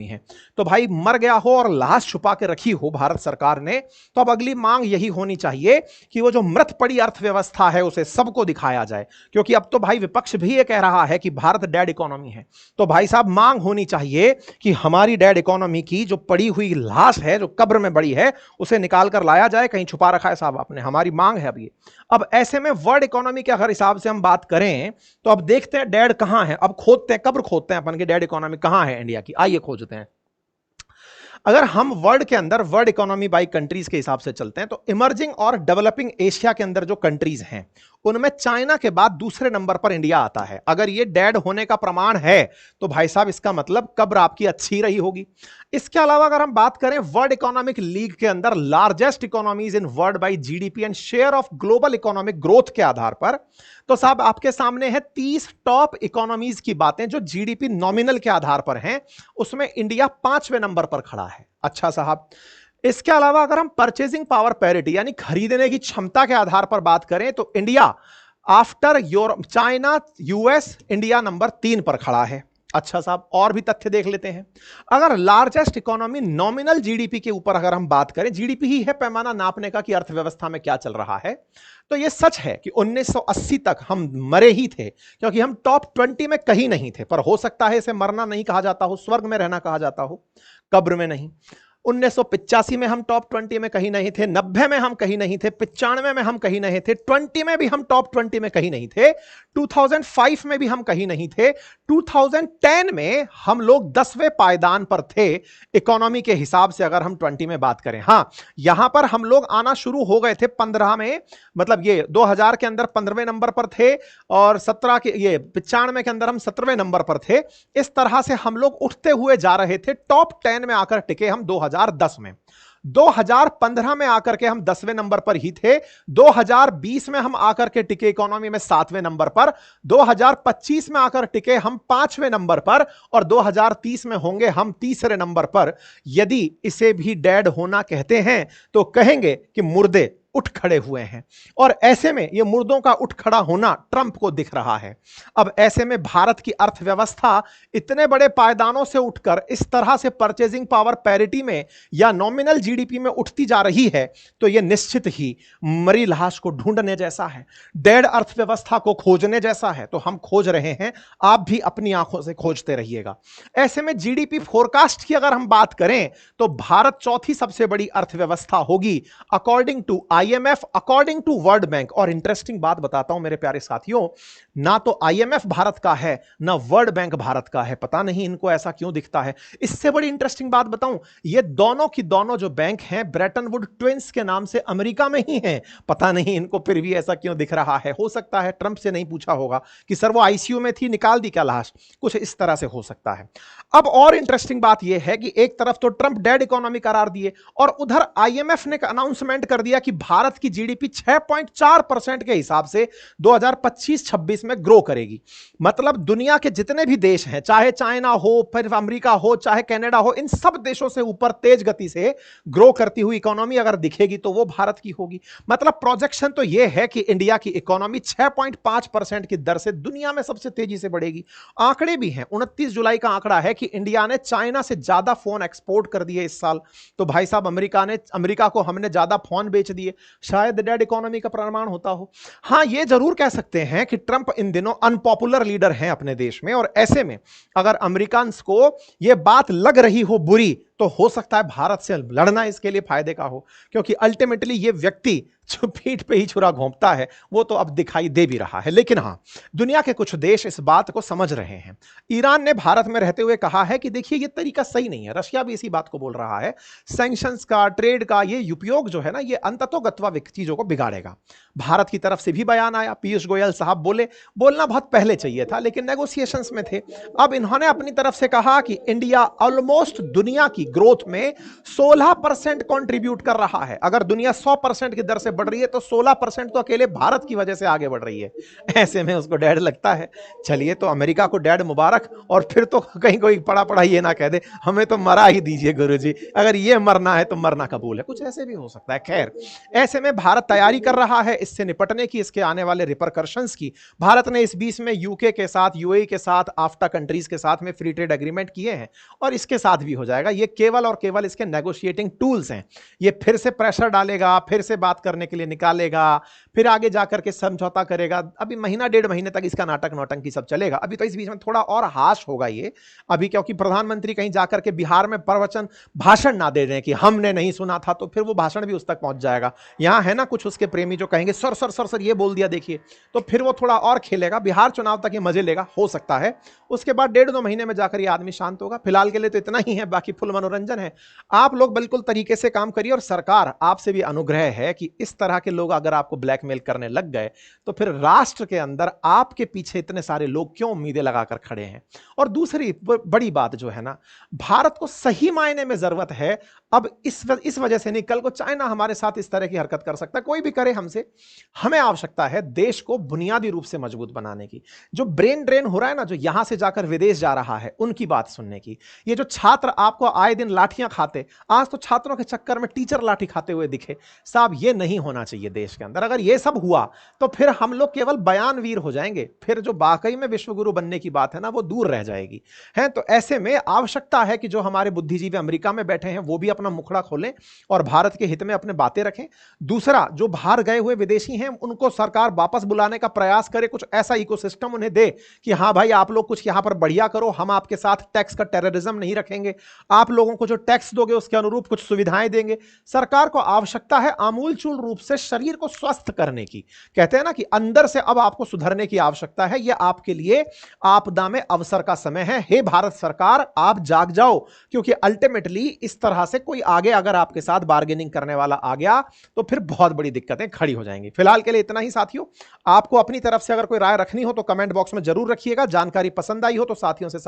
है। तो भाई मर गया हो और लाश छुपा के रखी हो भारत सरकार ने, तो अब अगली मांग यही होनी चाहिए कि वो जो मृत पड़ी अर्थव्यवस्था है उसे सबको दिखाया जाए, क्योंकि अब तो भाई विपक्ष भी ये कह रहा है कि भारत डेड इकोनॉमी है। तो भाई साहब मांग होनी चाहिए कि हमारी डेड इकोनॉमी की जो पड़ी हुई लाश है, जो कब्र में बड़ी है, उसे निकाल कर लाया जाए। कहीं छुपा रखा है साहब आपने, हमारी मांग है अब ये। अब ऐसे में वर्ल्ड इकोनॉमी के अगर हिसाब से हम बात करें तो अब देखते हैं डेड कहां है। अब खोदते हैं, कब्र खोदते हैं अपन की, डेड इकोनॉमी कहां है इंडिया की, आइए खोजते हैं। अगर हम वर्ल्ड के अंदर वर्ल्ड इकोनॉमी बाई कंट्रीज के हिसाब से चलते हैं तो इमर्जिंग और डेवलपिंग एशिया के अंदर जो कंट्रीज हैं उनमें चाइना के बाद दूसरे नंबर पर इंडिया आता है। अगर ये डेड होने का प्रमाण है तो भाई साहब इसका मतलब कब्र आपकी अच्छी रही होगी। इसके अलावा अगर हम बात करें वर्ल्ड इकोनॉमिक लीग के अंदर largest economies in world by GDP and share of global economic growth के आधार पर, तो साहब आपके सामने है 30 टॉप इकोनॉमीज की बातें जो जीडीपी नॉमिनल के आधार पर हैं। उसमें इंडिया 5वें नंबर पर खड़ा है। अच्छा साहब, इसके अलावा अगर हम परचेजिंग पावर पैरिटी यानी खरीदने की क्षमता के आधार पर बात करें तो India after Europe, China, US, India number 3 पर खड़ा है। अच्छा साहब, और भी तथ्य देख लेते हैं। अगर लार्जेस्ट इकोनॉमी नॉमिनल जीडीपी के ऊपर अगर हम बात करें, जीडीपी ही है पैमाना नापने का कि अर्थव्यवस्था में क्या चल रहा है, तो यह सच है कि 1980 तक हम मरे ही थे, क्योंकि हम टॉप 20 में कहीं नहीं थे। पर हो सकता है इसे मरना नहीं कहा जाता हो, स्वर्ग में रहना कहा जाता हो, कब्र में नहीं। 1985 में हम टॉप 20 में कहीं नहीं थे, 90 में हम कहीं नहीं थे, 95 में हम कहीं नहीं थे, 20 में भी हम टॉप 20 में कहीं नहीं थे, 2005 में भी हम कहीं नहीं थे, 2010 में हम लोग 10वें पायदान पर थे इकोनॉमी के हिसाब से अगर हम 20 में बात करें। हां, यहां पर हम लोग आना शुरू हो गए थे 15 में, मतलब ये 2000 के अंदर 15वें नंबर पर थे और 17 के ये 95 के अंदर हम 17वें नंबर पर थे। इस तरह से हम लोग उठते हुए जा रहे थे, टॉप 10 में आकर टिके हम 2010 में। 2015 में आकर के हम 10वें नंबर पर ही थे, 2020 में हम आकर के टिके इकोनॉमी में 7वें नंबर पर, 2025 में आकर टिके हम 5वें नंबर पर और 2030 में होंगे हम 3रे नंबर पर। यदि इसे भी डेड होना कहते हैं तो कहेंगे कि मुर्दे उठ खड़े हुए हैं, और ऐसे में यह मुर्दों का उठ खड़ा होना ट्रंप को दिख रहा है। अब ऐसे में भारत की अर्थव्यवस्था इतने बड़े पायदानों से उठकर इस तरह से परचेजिंग पावर पैरिटी में या नॉमिनल जीडीपी में उठती जा रही है, तो यह निश्चित ही मरी लाश को ढूंढने जैसा है, डेड अर्थव्यवस्था को खोजने जैसा है। तो हम खोज रहे हैं, आप भी अपनी आंखों से खोजते रहिएगा। ऐसे में जीडीपी फोरकास्ट की अगर हम बात करें तो भारत चौथी सबसे बड़ी अर्थव्यवस्था होगी according to IMF, according to World Bank. और इंटरेस्टिंग बात बताता हूं मेरे प्यारे साथियों, ना तो आईएमएफ भारत का है ना वर्ल्ड बैंक भारत का है। पता नहीं इनको ऐसा क्यों दिखता है। इससे बड़ी इंटरेस्टिंग बात बताऊं, ये दोनों की दोनों जो बैंक हैं ब्रेटन वुड ट्विंस के नाम से अमेरिका में ही हैं। पता नहीं इनको फिर भी ऐसा क्यों दिख रहा है। हो सकता है ट्रंप से नहीं पूछा होगा कि सर वो आईसीयू में थी, निकाल दी क्या लाश, कुछ इस तरह से हो सकता है। अब और इंटरेस्टिंग बात यह है कि एक तरफ तो ट्रंप डेड इकोनॉमी करार दिए और उधर आईएमएफ ने अनाउंसमेंट कर दिया कि भारत की जीडीपी 6.4% के हिसाब से 2025-26 में ग्रो करेगी। मतलब दुनिया के जितने भी देश हैं, चाहे चाइना हो, फिर अमेरिका हो, चाहे कनाडा हो, इन सब देशों से ऊपर तेज गति से ग्रो करती हुई इकोनॉमी अगर दिखेगी तो वो भारत की होगी। मतलब प्रोजेक्शन तो यह है कि इंडिया की इकोनॉमी 6.5% की दर से दुनिया में सबसे तेजी से बढ़ेगी। आंकड़े भी हैं, 29 जुलाई का आंकड़ा है कि इंडिया ने चाइना से ज्यादा फोन एक्सपोर्ट कर दिए इस साल। तो भाई साहब अमेरिका को हमने ज्यादा फोन बेच दिए, शायद डेड इकोनॉमी का प्रमाण होता हो। हां, यह जरूर कह सकते हैं कि ट्रंप इन दिनों अनपॉपुलर लीडर हैं अपने देश में, और ऐसे में अगर अमेरिकन को यह बात लग रही हो बुरी तो हो सकता है भारत से लड़ना इसके लिए फायदे का हो, क्योंकि अल्टीमेटली यह व्यक्ति जो पीठ पे ही छुरा घोंपता है वो तो अब दिखाई दे भी रहा है। लेकिन हां, दुनिया के कुछ देश इस बात को समझ रहे हैं। ईरान ने भारत में रहते हुए कहा है कि देखिए ये तरीका सही नहीं है। रशिया भी इसी बात को बोल रहा है, सैंक्शंस का, ट्रेड का ये उपयोग जो है ना, ये अंततोगत्वा चीजों को बिगाड़ेगा। भारत की तरफ से भी बयान आया, पीयूष गोयल साहब बोले, बोलना बहुत पहले चाहिए था लेकिन नेगोशिएशंस में थे। अब इन्होंने अपनी तरफ से कहा कि इंडिया ऑलमोस्ट दुनिया की ग्रोथ में 16% कंट्रीब्यूट कर रहा है। अगर दुनिया 100% की दर से बढ़ रही है तो 16% तो अकेले भारत की वजह से आगे बढ़ रही है। ऐसे में उसको डैड लगता है। चलिए तो अमेरिका को डैड मुबारक, और फिर तो कहीं कोई पड़ा पड़ा ये ना कह दे हमें तो मरा ही दीजिए गुरुजी, अगर ये मरना है तो मरना कबूल है, कुछ ऐसे भी हो सकता है। खैर, ऐसे में भारत तैयारी कर रहा है इससे निपटने की, इसके आने वाले रिपरकर्शंस की। भारत ने इस बीच में यूके के साथ, यूएई के साथ, आफ्टा कंट्रीज के साथ में फ्री ट्रेड एग्रीमेंट किए हैं, और इसके साथ भी हो जाएगा। ये केवल और केवल इसके नेगोशिएटिंग टूल्स हैं। ये फिर से प्रेशर डालेगा, फिर से बात करने के लिए निकालेगा, फिर आगे जाकर के समझौता करेगा। अभी महीना डेढ़ महीने तक इसका नाटक नौटंकी सब चलेगा। अभी तो इस बीच में थोड़ा और हाश होगा ये अभी, क्योंकि प्रधानमंत्री कहीं जाकर के बिहार में प्रवचन भाषण ना दे दें कि हमने नहीं सुना था, तो फिर वो भाषण भी उस तक पहुंच जाएगा। यहां है ना कुछ उसके प्रेमी जो कहेंगे सर सर सर सर ये बोल दिया देखिए, तो फिर वो थोड़ा और खेलेगा। बिहार चुनाव तक ये मजे लेगा, हो सकता है उसके बाद डेढ़ दो महीने में जाकर ये आदमी शांत होगा। फिलहाल के लिए तो इतना ही है, बाकी फुल मनोरंजन है। आप लोग बिल्कुल तरीके से काम करिए, और सरकार आपसे भी अनुग्रह है कि इस तरह के लोग अगर आपको ब्लैकमेल करने लग गए तो फिर राष्ट्र के अंदर आपके पीछे इतने सारे लोग क्यों उम्मीदें लगाकर खड़े हैं। और दूसरी बड़ी बात जो है ना, भारत को सही मायने में जरूरत है अब इस वजह से नहीं, कल को चाइना हमारे साथ इस तरह की हरकत कर सकता है, कोई भी करे हमसे, हमें आवश्यकता है देश को बुनियादी रूप से मजबूत बनाने की। जो ब्रेन ड्रेन हो रहा है ना, जो यहां से जाकर विदेश जा रहा है, उनकी बात सुनने की। ये जो छात्र आपको आए दिन लाठियां खाते, आज तो छात्रों के चक्कर में टीचर लाठी खाते हुए दिखे, साहब ये नहीं होना चाहिए देश के अंदर। अगर ये सब हुआ तो फिर हम लोग केवल बयानवीर हो जाएंगे, फिर जो वाकई में विश्वगुरु बनने की बात है ना, वो दूर रह जाएगी है। तो ऐसे में आवश्यकता है कि जो हमारे बुद्धिजीवी अमेरिका में बैठे हैं वो भी अपना मुखड़ा खोलें और भारत के हित में अपने बातें रखें। दूसरा, जो बाहर गए हुए विदेशी हैं उनको सरकार वापस बुलाने का प्रयास करे, कुछ ऐसा इकोसिस्टम उन्हें दे कि हां भाई आप लोग कुछ यहां पर बढ़िया करो, हम आपके साथ टैक्स का टेररिज्म नहीं रखेंगे, आप लोगों को जो टैक्स दोगे उसके अनुरूप कुछ सुविधाएं देंगे। सरकार को आवश्यकता है आमूलचूल रूप से शरीर को स्वस्थ करने की। कहते हैं ना कि अंदर से अब आपको सुधरने की आवश्यकता है। यह आपके लिए आपदा में अवसर का समय है। हे भारत सरकार, आप जाग जाओ, क्योंकि अल्टीमेटली इस तरह से कोई आगे अगर आपके साथ बार्गेनिंग करने वाला आ गया तो फिर बहुत बड़ी दिक्कतें खड़ी हो जाएंगी। फिलहाल के लिए इतना ही साथियों। आपको अपनी तरफ से अगर कोई राय रखनी हो तो कमेंट बॉक्स में जरूर रखिएगा। जानकारी पसंद आई हो तो साथियों से